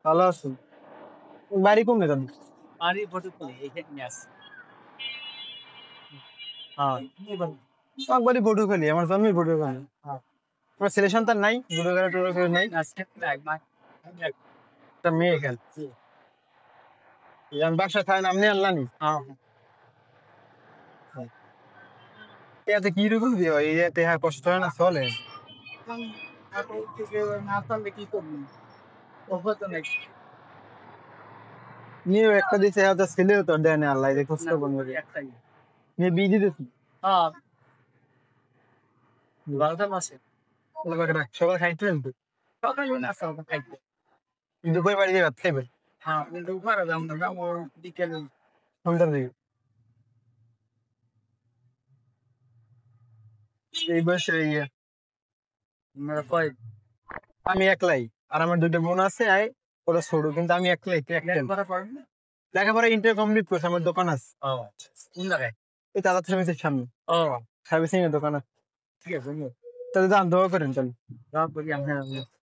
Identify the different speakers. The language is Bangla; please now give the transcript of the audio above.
Speaker 1: ভালো আছেন? বাড়ি কোন জায়গা?
Speaker 2: বাড়ি ফটিকছড়ি এইখানে আছে।
Speaker 1: হ্যাঁ, আমার বাড়ি পটুয়াখালী, আমার জন্মই পটুয়াখালী।
Speaker 2: হ্যাঁ।
Speaker 1: আমার ছেলে সন্তান নাই, টোটোখালী নাই,
Speaker 2: আজকে নাই মা
Speaker 1: একটা মেয়ে খেল। আমি বাসায় থাকেন, আপনি আনলানি এতে কি রকম দিয়ে হয়? এতে হ্যাঁ কষ্ট হয় না, চলে
Speaker 2: না পারলে কি করবি? ওপর তো নাই।
Speaker 1: নিয়ে একটা দিচ্ছে হয়তো ছেলেও তো দেয় না, আল্লাহ কষ্ট করবো
Speaker 2: একটাই।
Speaker 1: নিয়ে বিয়ে দিতেছি।
Speaker 2: হ্যাঁ, বারোটা মাসে
Speaker 1: সকাল খাইতেন তো,
Speaker 2: সকালে নাস্তা খাইতে।
Speaker 1: দুপুরে বাড়ি দিয়ে ভাত খাইবেন
Speaker 2: হ্যাঁ, কিন্তু ঘরে যাবো না, যাবো বিকেলে।
Speaker 1: সন্ধ্যার দিকে। এই বয়সে
Speaker 2: কয়
Speaker 1: আমি একলাই, আর আমার দুইটা বোন আছে, ওরা ছোট, কিন্তু আমি একলাই
Speaker 2: করা পারবে না?
Speaker 1: লেখাপড়া ইন্টার কমপ্লিট করছে, আমার দোকান আছে
Speaker 2: ও আচ্ছা, কোন জায়গায়?
Speaker 1: এই দাদা সার্ভিসের সামনে,
Speaker 2: ও
Speaker 1: সার্ভিসিং এর দোকান আছে।
Speaker 2: ঠিক আছে,
Speaker 1: তাহলে দাম দোয়া করেন, চল
Speaker 2: যাও করি আমি।